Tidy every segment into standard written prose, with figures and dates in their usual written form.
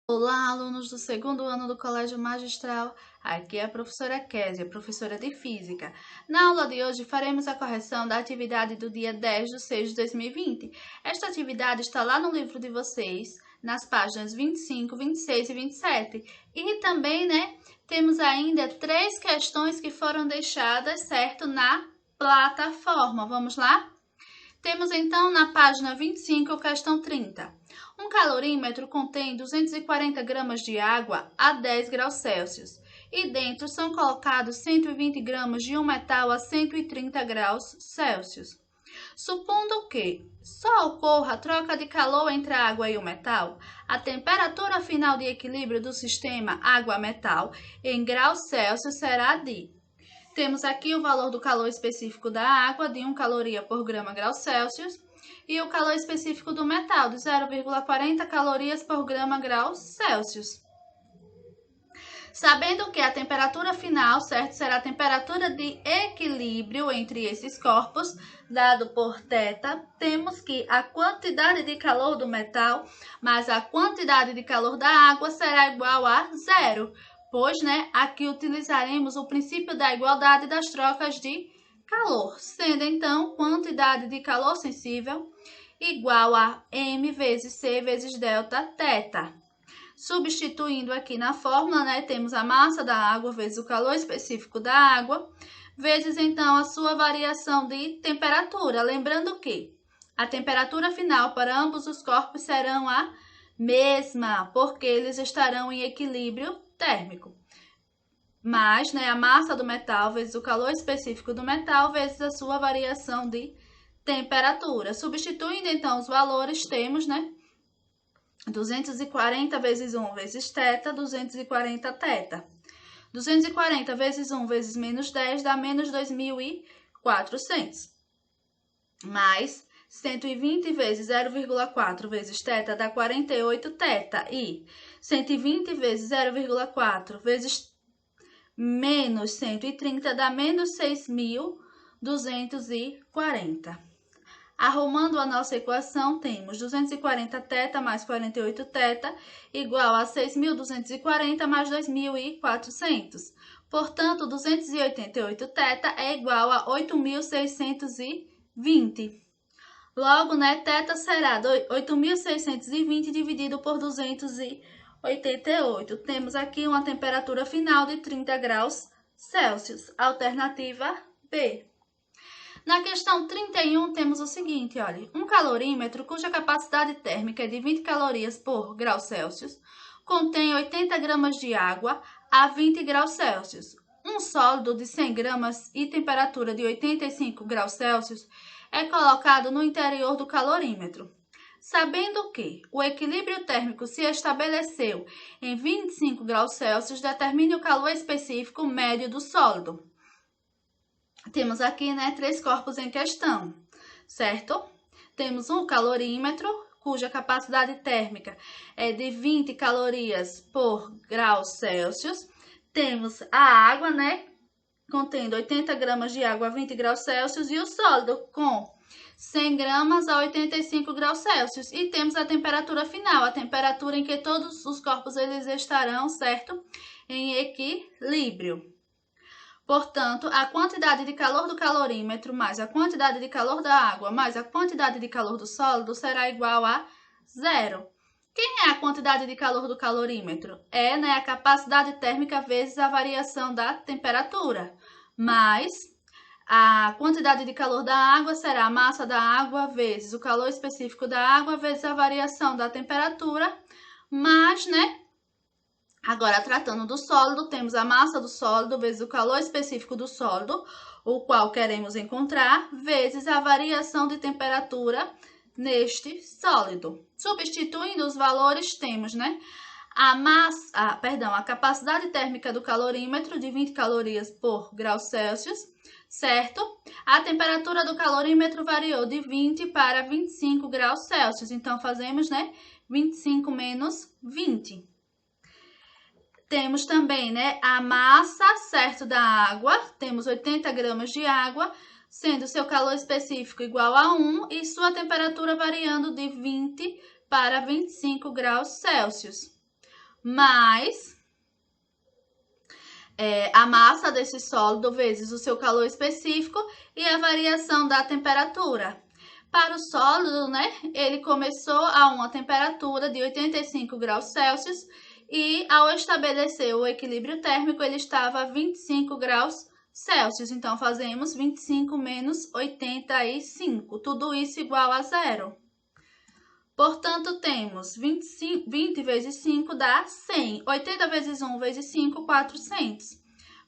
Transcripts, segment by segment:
Olá, alunos do segundo ano do Colégio Magistral. Aqui é a professora Késia, professora de Física. Na aula de hoje faremos a correção da atividade do dia 10 de 6 de 2020. Esta atividade está lá no livro de vocês, nas páginas 25, 26 e 27. E também, temos ainda 3 questões que foram deixadas, certo, na plataforma. Vamos lá? Temos então na página 25, questão 30. Um calorímetro contém 240 gramas de água a 10 graus Celsius e dentro são colocados 120 gramas de um metal a 130 graus Celsius. Supondo que só ocorra a troca de calor entre a água e o metal, a temperatura final de equilíbrio do sistema água-metal em graus Celsius será de... Temos aqui o valor do calor específico da água, de 1 caloria por grama grau Celsius, e o calor específico do metal, de 0,40 calorias por grama grau Celsius. Sabendo que a temperatura final, certo, será a temperatura de equilíbrio entre esses corpos, dado por θ, temos que a quantidade de calor do metal mais a quantidade de calor da água será igual a zero. Pois, aqui utilizaremos o princípio da igualdade das trocas de calor, sendo então quantidade de calor sensível igual a m vezes c vezes delta θ. Substituindo aqui na fórmula, temos a massa da água vezes o calor específico da água, vezes então a sua variação de temperatura. Lembrando que a temperatura final para ambos os corpos serão a mesma, porque eles estarão em equilíbrio térmico. Mas, a massa do metal vezes o calor específico do metal vezes a sua variação de temperatura. Substituindo, então, os valores, temos, 240 vezes 1 vezes θ, 240 θ. 240 vezes 1 vezes menos 10 dá menos 2.400. Mais 120 vezes 0,4 vezes θ dá 48 θ. E 120 vezes 0,4 vezes menos 130 dá menos 6.240. Arrumando a nossa equação, temos 240 θ mais 48 θ igual a 6.240 mais 2.400. Portanto, 288 θ é igual a 8.620. Logo, θ será 8.620 dividido por 288. Temos aqui uma temperatura final de 30 graus Celsius. Alternativa B. Na questão 31, temos o seguinte, olha. Um calorímetro cuja capacidade térmica é de 20 calorias por grau Celsius contém 80 gramas de água a 20 graus Celsius. Um sólido de 100 gramas e temperatura de 85 graus Celsius é colocado no interior do calorímetro. Sabendo que o equilíbrio térmico se estabeleceu em 25 graus Celsius, determine o calor específico médio do sólido. Temos aqui, 3 corpos em questão, certo? Temos um calorímetro, cuja capacidade térmica é de 20 calorias por grau Celsius. Temos a água, contendo 80 gramas de água a 20 graus Celsius e o sólido com 100 gramas a 85 graus Celsius. E temos a temperatura final, a temperatura em que todos os corpos eles estarão, certo? Em equilíbrio. Portanto, a quantidade de calor do calorímetro mais a quantidade de calor da água mais a quantidade de calor do sólido será igual a zero. Quem é a quantidade de calor do calorímetro? É, a capacidade térmica vezes a variação da temperatura. Mais a quantidade de calor da água será a massa da água vezes o calor específico da água vezes a variação da temperatura. Mas, agora, tratando do sólido, temos a massa do sólido vezes o calor específico do sólido, o qual queremos encontrar, vezes a variação de temperatura neste sólido. Substituindo os valores, temos, a capacidade térmica do calorímetro de 20 calorias por grau Celsius, certo? A temperatura do calorímetro variou de 20 para 25 graus Celsius, então fazemos, 25 menos 20. Temos também, a massa, certo, da água. Temos 80 gramas de água, sendo seu calor específico igual a 1 e sua temperatura variando de 20 para 25 graus Celsius. mais a massa desse sólido vezes o seu calor específico e a variação da temperatura. Para o sólido, né, ele começou a uma temperatura de 85 graus Celsius e ao estabelecer o equilíbrio térmico ele estava a 25 graus Celsius. Então, fazemos 25 menos 85, tudo isso igual a zero. Portanto, temos 20 vezes 5 dá 100. 80 vezes 1 vezes 5, 400.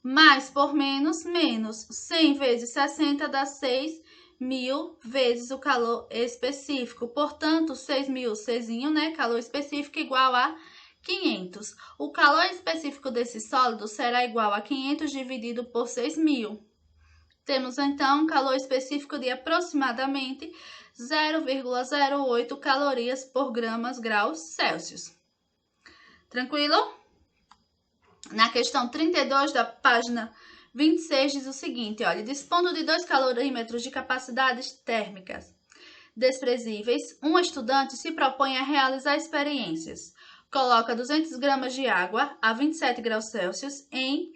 Mais por menos, menos. 100 vezes 60 dá 6.000 vezes o calor específico. Portanto, 6.000, Czinho, né? Calor específico igual a 500. O calor específico desse sólido será igual a 500 dividido por 6.000. Temos, então, um calor específico de aproximadamente 0,08 calorias por graus Celsius. Tranquilo? Na questão 32 da página 26 diz o seguinte, olha, dispondo de 2 calorímetros de capacidades térmicas desprezíveis, um estudante se propõe a realizar experiências. Coloca 200 gramas de água a 27 graus Celsius em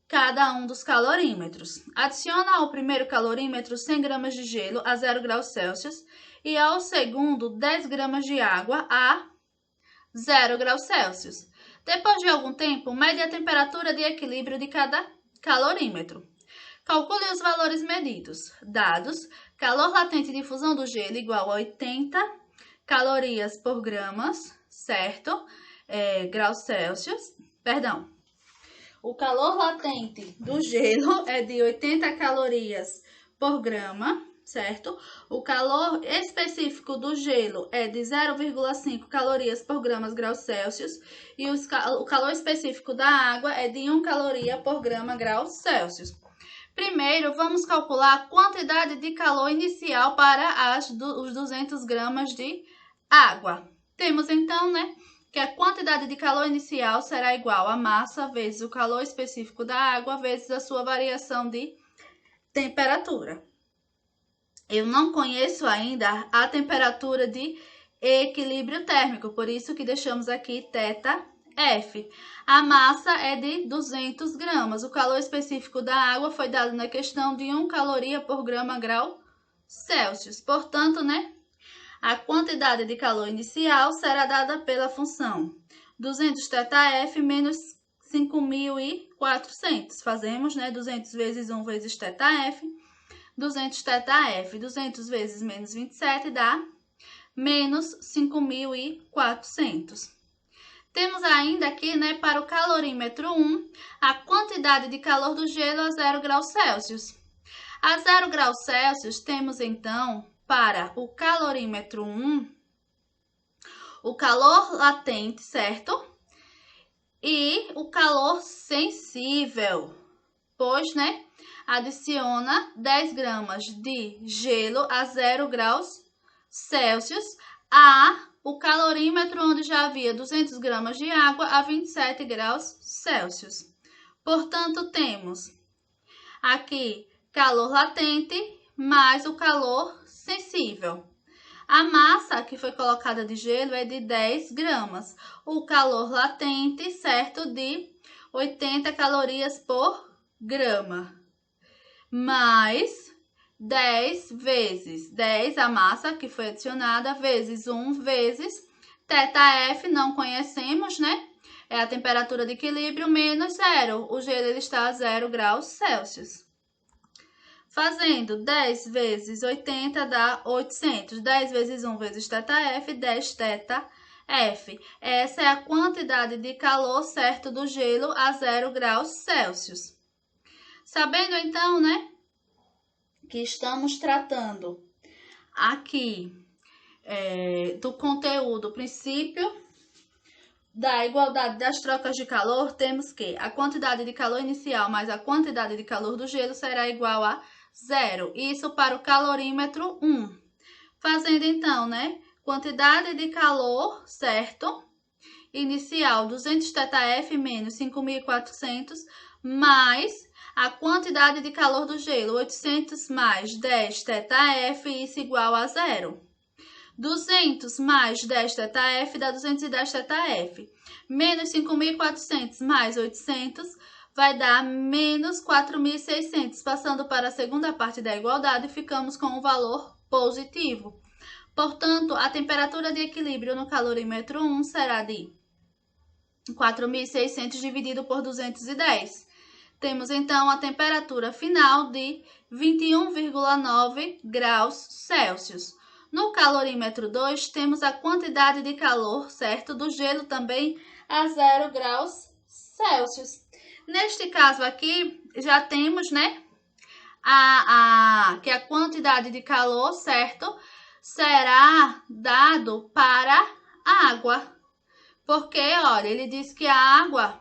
cada um dos calorímetros. Adiciona ao primeiro calorímetro 100 gramas de gelo a 0 graus Celsius e ao segundo 10 gramas de água a 0 graus Celsius. Depois de algum tempo, mede a temperatura de equilíbrio de cada calorímetro. Calcule os valores medidos. Dados: calor latente de fusão do gelo igual a 80 calorias por gramas, certo? Graus Celsius, perdão. O calor latente do gelo é de 80 calorias por grama, certo? O calor específico do gelo é de 0,5 calorias por graus Celsius e o calor específico da água é de 1 caloria por graus Celsius. Primeiro, vamos calcular a quantidade de calor inicial para os 200 gramas de água. Temos então, né, que a quantidade de calor inicial será igual a massa vezes o calor específico da água vezes a sua variação de temperatura. Eu não conheço ainda a temperatura de equilíbrio térmico, por isso que deixamos aqui θF. A massa é de 200 gramas. O calor específico da água foi dado na questão de 1 caloria por grau Celsius. Portanto, né, a quantidade de calor inicial será dada pela função 200 θF menos 5.400. Fazemos, né, 200 vezes 1 vezes θF, 200 θF, 200 vezes menos 27 dá menos 5.400. Temos ainda aqui, né, para o calorímetro 1, a quantidade de calor do gelo a 0 graus Celsius. A 0 graus Celsius, temos então, para o calorímetro 1, o calor latente, certo? E o calor sensível, pois, né, adiciona 10 gramas de gelo a 0 graus Celsius a o calorímetro onde já havia 200 gramas de água a 27 graus Celsius. Portanto, temos aqui calor latente mais o calor sensível. A massa que foi colocada de gelo é de 10 gramas. O calor latente, certo, de 80 calorias por grama. Mais 10 vezes 10, a massa que foi adicionada, vezes 1 vezes θF, não conhecemos, né? É a temperatura de equilíbrio, menos 0. O gelo ele está a 0 graus Celsius. Fazendo 10 vezes 80 dá 800. 10 vezes 1 vezes θF, 10 θF. Essa é a quantidade de calor, certo, do gelo a 0 graus Celsius. Sabendo então, né, que estamos tratando aqui do conteúdo, princípio da igualdade das trocas de calor, temos que a quantidade de calor inicial mais a quantidade de calor do gelo será igual a 0. Isso para o calorímetro 1. Fazendo então, né, quantidade de calor, certo? Inicial 200 θF menos 5.400 mais a quantidade de calor do gelo, 800 mais 10 θF, isso igual a 0. 200 mais 10 θf dá 210 θf. Menos 5.400 mais 800 vai dar menos 4.600. Passando para a segunda parte da igualdade, ficamos com um valor positivo. Portanto, a temperatura de equilíbrio no calorímetro 1 será de 4.600 dividido por 210. Temos, então, a temperatura final de 21,9 graus Celsius. No calorímetro 2, temos a quantidade de calor, certo? Do gelo também a 0 graus Celsius. Neste caso aqui, já temos, né, que a quantidade de calor, certo, será dado para a água. Porque, olha, ele diz que a água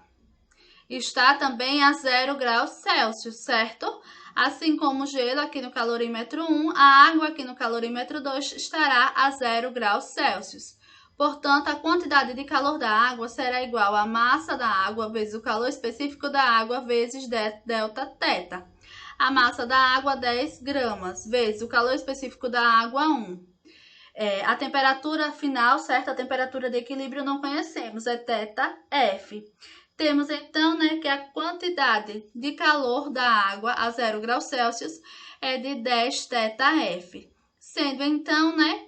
está também a 0 graus Celsius, certo? Assim como o gelo aqui no calorímetro 1, a água aqui no calorímetro 2 estará a 0 graus Celsius. Portanto, a quantidade de calor da água será igual à massa da água vezes o calor específico da água vezes delta θ. A massa da água, 10 gramas, vezes o calor específico da água, 1. A temperatura final, certo? A temperatura de equilíbrio não conhecemos, é θf. Temos, então, né, que a quantidade de calor da água a 0 graus Celsius é de 10 θf. Sendo, então, né,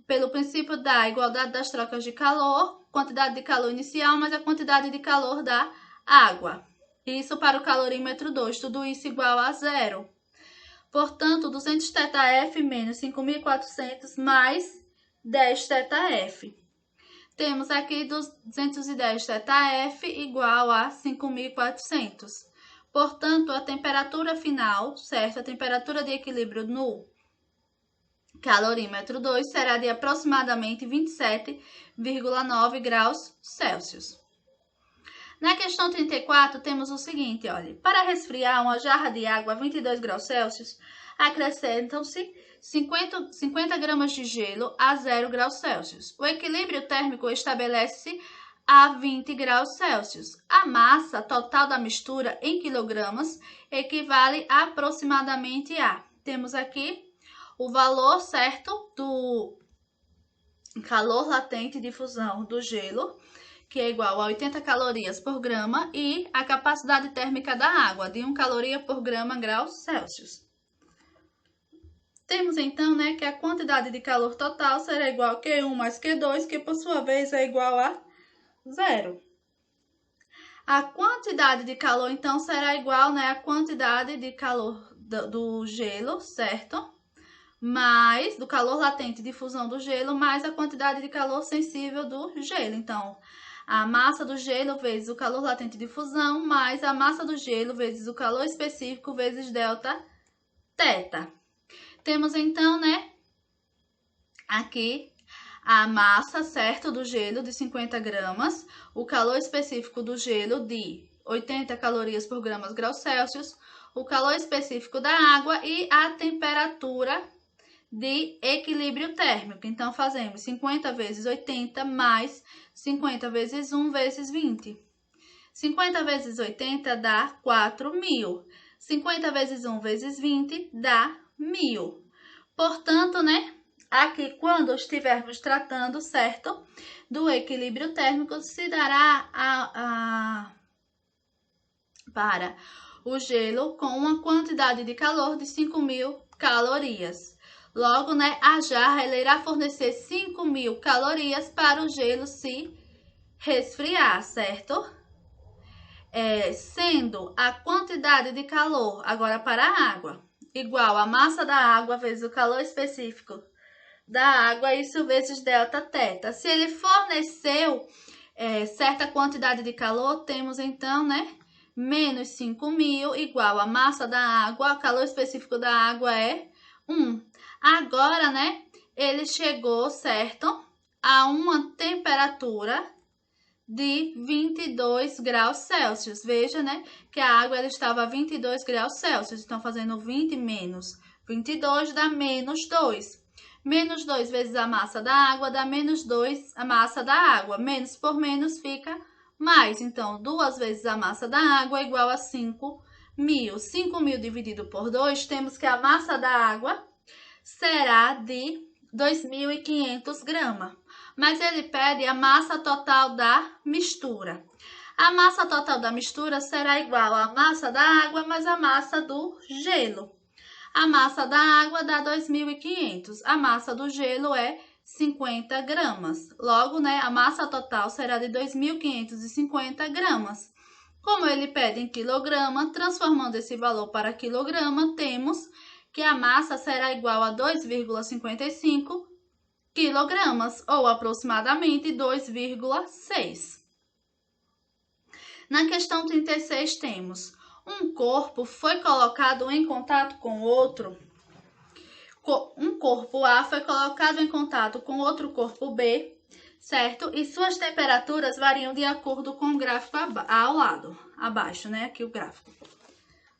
pelo princípio da igualdade das trocas de calor, quantidade de calor inicial mais a quantidade de calor da água. Isso para o calorímetro 2, tudo isso igual a 0. Portanto, 200 θf menos 5.400 mais 10 θf. Temos aqui 210 θf igual a 5.400. Portanto, a temperatura final, certo? A temperatura de equilíbrio no calorímetro 2 será de aproximadamente 27,9 graus Celsius. Na questão 34, temos o seguinte, olha. Para resfriar uma jarra de água a 22 graus Celsius, acrescentam-se 50 gramas de gelo a 0 graus Celsius. O equilíbrio térmico estabelece-se a 20 graus Celsius. A massa total da mistura em quilogramas equivale aproximadamente a... Temos aqui o valor certo do calor latente de fusão do gelo, que é igual a 80 calorias por grama, e a capacidade térmica da água, de 1 caloria por grama graus Celsius. Temos, então, né, que a quantidade de calor total será igual a Q1 mais Q2, que, por sua vez, é igual a 0. A quantidade de calor, então, será igual, né, à quantidade de calor do gelo, certo? Mais do calor latente de fusão do gelo, mais a quantidade de calor sensível do gelo. Então, a massa do gelo vezes o calor latente de fusão, mais a massa do gelo vezes o calor específico vezes delta θ. Temos, então, né, aqui a massa, certo, do gelo de 50 gramas, o calor específico do gelo de 80 calorias por gramas graus Celsius, o calor específico da água e a temperatura de equilíbrio térmico. Então, fazemos 50 vezes 80 mais 50 vezes 1 vezes 20. 50 vezes 80 dá 4.000. 50 vezes 1 vezes 20 dá 1.000. Portanto, né, aqui quando estivermos tratando, certo, do equilíbrio térmico, se dará para o gelo com uma quantidade de calor de 5.000 calorias. Logo, né, a jarra ela irá fornecer 5.000 calorias para o gelo se resfriar, certo? Sendo a quantidade de calor, agora para a água, igual a massa da água vezes o calor específico da água, isso vezes delta θ. Se ele forneceu certa quantidade de calor, temos então, né, menos 5.000 igual a massa da água, o calor específico da água é 1. Agora, né, ele chegou, certo, a uma temperatura de 22 graus Celsius. Veja, né, que a água ela estava a 22 graus Celsius. Então, fazendo 20 menos 22 dá menos 2. Menos 2 vezes a massa da água dá menos 2 a massa da água. Menos por menos fica mais. Então, 2 vezes a massa da água é igual a 5.000. 5.000 dividido por 2, temos que a massa da água será de 2.500 gramas. Mas ele pede a massa total da mistura. A massa total da mistura será igual à massa da água mais a massa do gelo. A massa da água dá 2.500. A massa do gelo é 50 gramas. Logo, né, a massa total será de 2.550 gramas. Como ele pede em quilograma, transformando esse valor para quilograma, temos que a massa será igual a 2,55 quilogramas, ou aproximadamente 2,6. Na questão 36 temos: um corpo foi colocado em contato com outro. Um corpo A foi colocado em contato com outro corpo B, certo? E suas temperaturas variam de acordo com o gráfico ao lado, abaixo, né? Aqui o gráfico.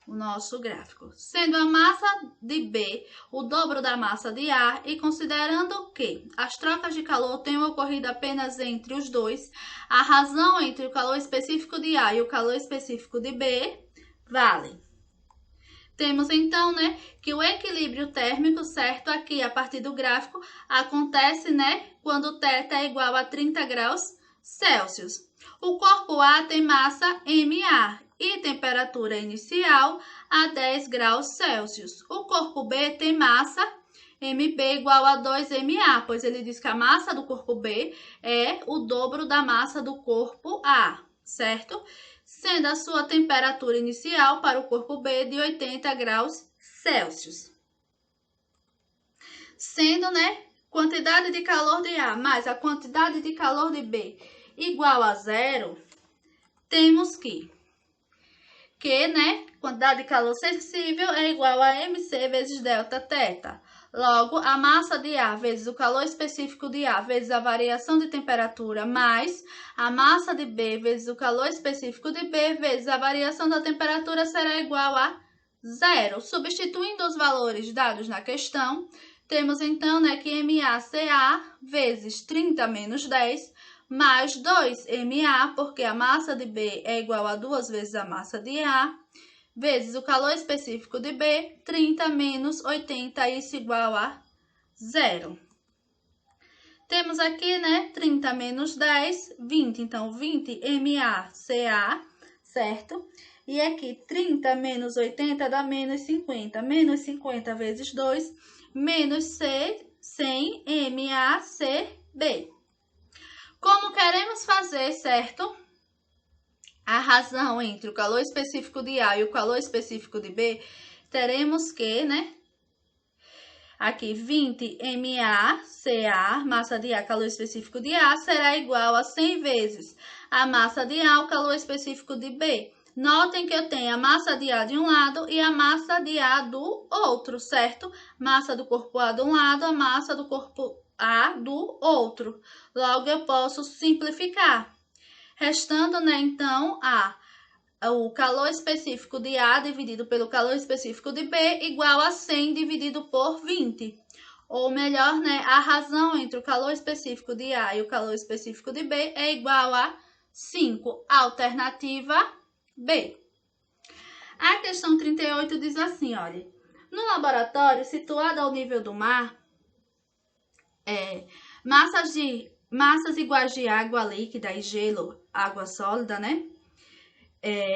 O nosso gráfico. Sendo a massa de B o dobro da massa de A e considerando que as trocas de calor tenham ocorrido apenas entre os dois, a razão entre o calor específico de A e o calor específico de B vale. Temos então, né, que o equilíbrio térmico, certo, aqui a partir do gráfico, acontece, né, quando o θ é igual a 30 graus Celsius. O corpo A tem massa MA e temperatura inicial a 10 graus Celsius. O corpo B tem massa MB igual a 2MA, pois ele diz que a massa do corpo B é o dobro da massa do corpo A, certo? Sendo a sua temperatura inicial para o corpo B de 80 graus Celsius. Sendo, né, quantidade de calor de A mais a quantidade de calor de B igual a zero, temos que, né, quantidade de calor sensível é igual a MC vezes Δθ. Logo, a massa de A vezes o calor específico de A vezes a variação de temperatura mais a massa de B vezes o calor específico de B vezes a variação da temperatura será igual a zero. Substituindo os valores dados na questão, temos então, né, que MACA vezes 30 menos 10 mais 2MA, porque a massa de B é igual a 2 vezes a massa de A, vezes o calor específico de B, 30 menos 80, isso igual a zero. Temos aqui, né, 30 menos 10, 20. Então, 20 MACA, certo? E aqui, 30 menos 80 dá menos 50. Menos 50 vezes 2, menos 100 MACB. Como queremos fazer, certo? A razão entre o calor específico de A e o calor específico de B, teremos que, né? Aqui, 20 MACA, massa de A, calor específico de A, será igual a 100 vezes a massa de A, o calor específico de B. Notem que eu tenho a massa de A de um lado e a massa de A do outro, certo? Massa do corpo A de um lado, a massa do corpo A do outro. Logo, eu posso simplificar. Restando, né, então, o calor específico de A dividido pelo calor específico de B igual a 100 dividido por 20. Ou melhor, né, a razão entre o calor específico de A e o calor específico de B é igual a 5. Alternativa B. A questão 38 diz assim, olha. No laboratório, situado ao nível do mar, massas iguais de água líquida e gelo, água sólida, né?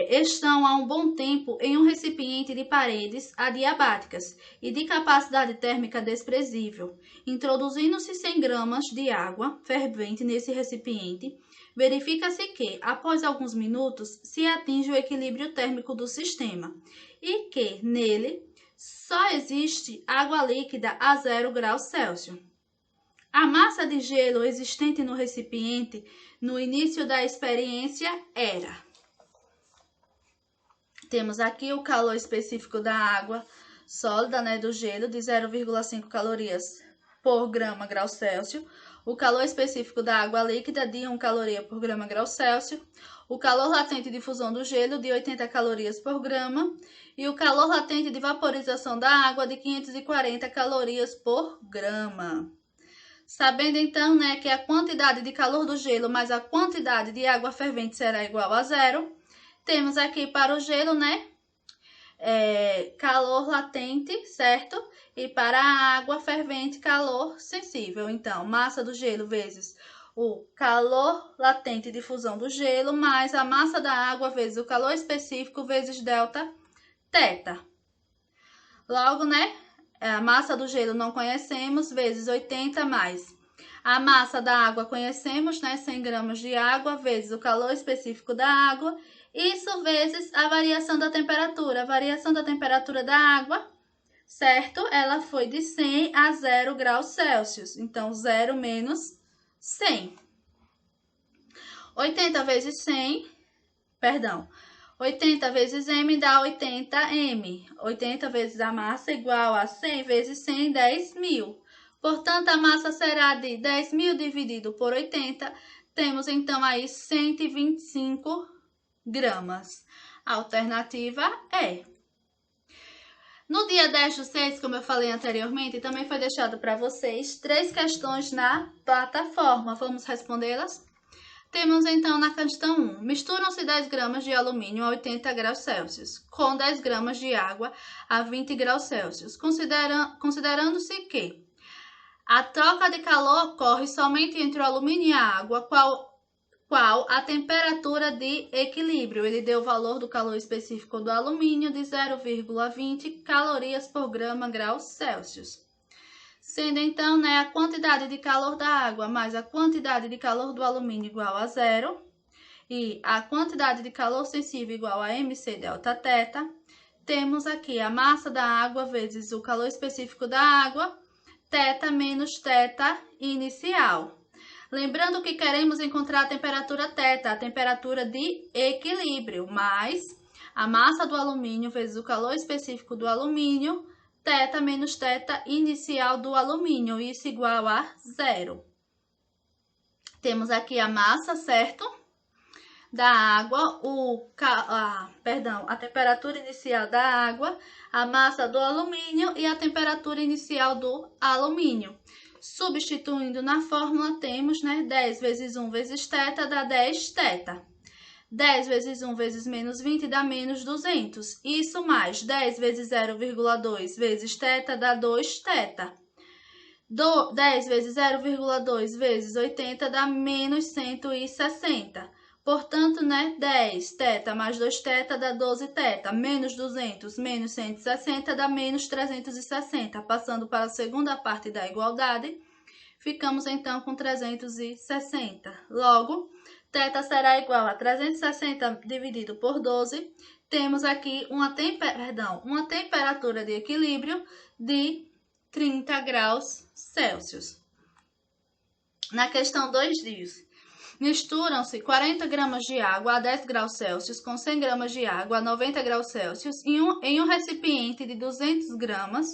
Estão há um bom tempo em um recipiente de paredes adiabáticas e de capacidade térmica desprezível. Introduzindo-se 100 gramas de água fervente nesse recipiente, verifica-se que, após alguns minutos, se atinge o equilíbrio térmico do sistema e que, nele, só existe água líquida a 0 graus Celsius. A massa de gelo existente no recipiente no início da experiência era. Temos aqui o calor específico da água sólida, né, do gelo, de 0,5 calorias por grama grau Celsius. O calor específico da água líquida, de 1 caloria por grama grau Celsius. O calor latente de fusão do gelo, de 80 calorias por grama. E o calor latente de vaporização da água, de 540 calorias por grama. Sabendo então, né, que a quantidade de calor do gelo mais a quantidade de água fervente será igual a zero, temos aqui para o gelo, né, calor latente, certo? E para a água fervente, calor sensível. Então, massa do gelo vezes o calor latente de fusão do gelo, mais a massa da água vezes o calor específico vezes delta θ. Logo, né? A massa do gelo não conhecemos, vezes 80 mais a massa da água conhecemos, né? 100 gramas de água vezes o calor específico da água. Isso vezes a variação da temperatura. A variação da temperatura da água, certo? Ela foi de 100 a 0 graus Celsius. Então, 0 menos 100. 80 vezes 80 vezes M dá 80M. 80 vezes a massa igual a 100 vezes 100, 10.000. Portanto, a massa será de 10.000 dividido por 80. Temos, então, aí 125 gramas. A alternativa é. No dia 10/6, como eu falei anteriormente, também foi deixado para vocês 3 questões na plataforma. Vamos respondê-las? Temos, então, na questão 1. Misturam-se 10 gramas de alumínio a 80 graus Celsius com 10 gramas de água a 20 graus Celsius, considerando-se que a troca de calor ocorre somente entre o alumínio e a água, qual a temperatura de equilíbrio. Ele deu o valor do calor específico do alumínio de 0,20 calorias por grama graus Celsius. Sendo então, né, a quantidade de calor da água mais a quantidade de calor do alumínio igual a 0 e a quantidade de calor sensível igual a mc delta θ, temos aqui a massa da água vezes o calor específico da água, θ menos θ inicial. Lembrando que queremos encontrar a temperatura θ, a temperatura de equilíbrio, mais a massa do alumínio vezes o calor específico do alumínio, θ menos θ inicial do alumínio, isso igual a 0. Temos aqui a massa, certo? Da água, a temperatura inicial da água, a massa do alumínio e a temperatura inicial do alumínio. Substituindo na fórmula, temos, né, 10 vezes 1 vezes θ dá 10 θ. 10 vezes 1 vezes menos 20 dá menos 200. Isso mais 10 vezes 0,2 vezes θ dá 2 θ. 10 vezes 0,2 vezes 80 dá menos 160. Portanto, né, 10 θ mais 2 θ dá 12 θ. Menos 200 menos 160 dá menos 360. Passando para a segunda parte da igualdade, ficamos então com 360. Logo, θ será igual a 360 dividido por 12. Temos aqui uma temperatura de equilíbrio de 30 graus Celsius. Na questão 2 diz: misturam-se 40 gramas de água a 10 graus Celsius com 100 gramas de água a 90 graus Celsius em um recipiente de 200 gramas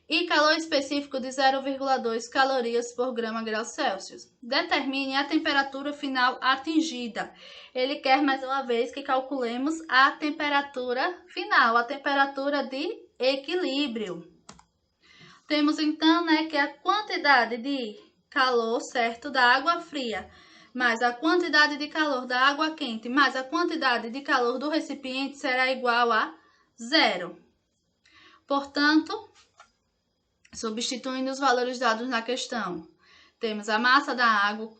e calor específico de 0,2 calorias por grama graus Celsius. Determine a temperatura final atingida. Ele quer, mais uma vez, que calculemos a temperatura final, a temperatura de equilíbrio. Temos, então, né, que a quantidade de calor, certo, da água fria, mais a quantidade de calor da água quente, mais a quantidade de calor do recipiente será igual a 0. Portanto, substituindo os valores dados na questão, temos a massa da água,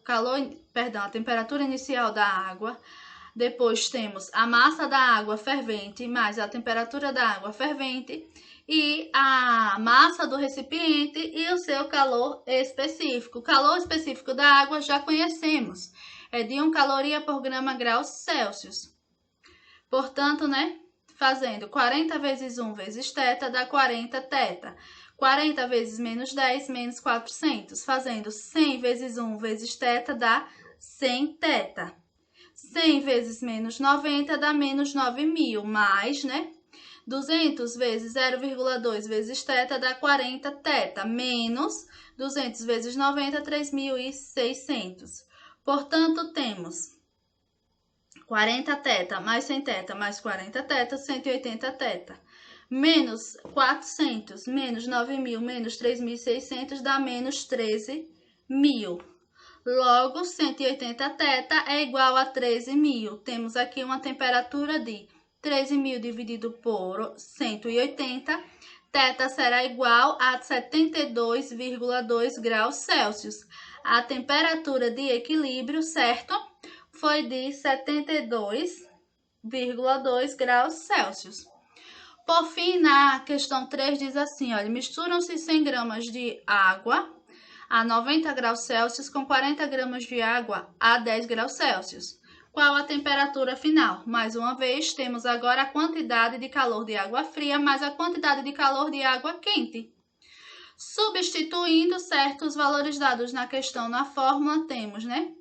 a temperatura inicial da água, depois temos a massa da água fervente mais a temperatura da água fervente e a massa do recipiente e o seu calor específico. O calor específico da água já conhecemos, é de 1 caloria por grama graus Celsius. Portanto, né, fazendo 40 vezes 1 vezes θ dá 40 θ. 40 vezes menos 10, menos 400. Fazendo 100 vezes 1 vezes θ dá 100 θ. 100 vezes menos 90 dá menos 9.000, mais, né? 200 vezes 0,2 vezes θ dá 40 θ, menos 200 vezes 90, 3.600. Portanto, temos 40 θ mais 100 θ mais 40 θ, 180 θ. Menos 400, menos 9.000, menos 3.600 dá menos 13.000. Logo, 180 θ é igual a 13.000. Temos aqui uma temperatura de 13.000 dividido por 180, θ será igual a 72,2 graus Celsius. A temperatura de equilíbrio, certo? Foi de 72,2 graus Celsius. Por fim, na questão 3 diz assim, olha, misturam-se 100 gramas de água a 90 graus Celsius com 40 gramas de água a 10 graus Celsius. Qual a temperatura final? Mais uma vez, temos agora a quantidade de calor de água fria mais a quantidade de calor de água quente. Substituindo certos valores dados na questão na fórmula, temos, né?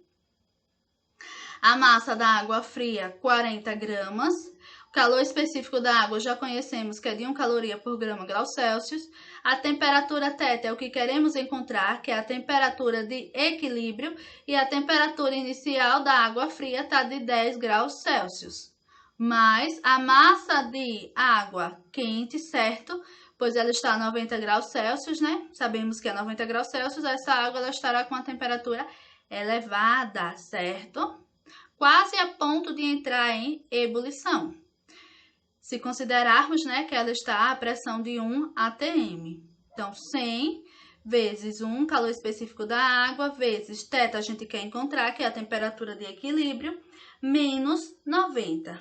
A massa da água fria, 40 gramas. O calor específico da água já conhecemos que é de 1 caloria por grama grau Celsius. A temperatura θ é o que queremos encontrar, que é a temperatura de equilíbrio. E a temperatura inicial da água fria está de 10 graus Celsius. Mas a massa de água quente, certo? Pois ela está a 90 graus Celsius, né? Sabemos que é 90 graus Celsius, essa água ela estará com a temperatura elevada, certo? Quase a ponto de entrar em ebulição. Se considerarmos, né, que ela está a pressão de 1 atm. Então, 100 vezes 1, calor específico da água, vezes θ, a gente quer encontrar, que é a temperatura de equilíbrio, menos 90.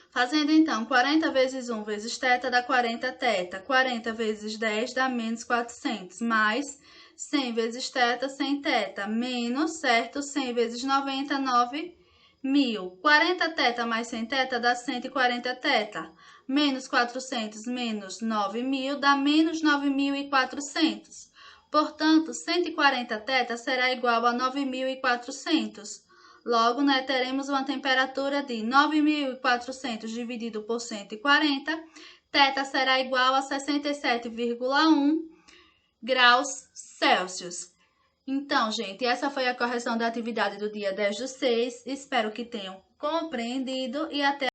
Fazendo, então, 40 vezes 1 vezes θ dá 40 θ. 40 vezes 10 dá menos 400, mais 100 vezes θ, 100 θ, menos, certo? 100 vezes 90, 9.000. 40 θ mais 100 θ dá 140 θ. Menos 400 menos 9.000 dá menos 9.400. Portanto, 140 θ será igual a 9.400. Logo, né, teremos uma temperatura de 9.400 dividido por 140. θ será igual a 67,1 graus Celsius. Então, gente, essa foi a correção da atividade do dia 10/6. Espero que tenham compreendido e até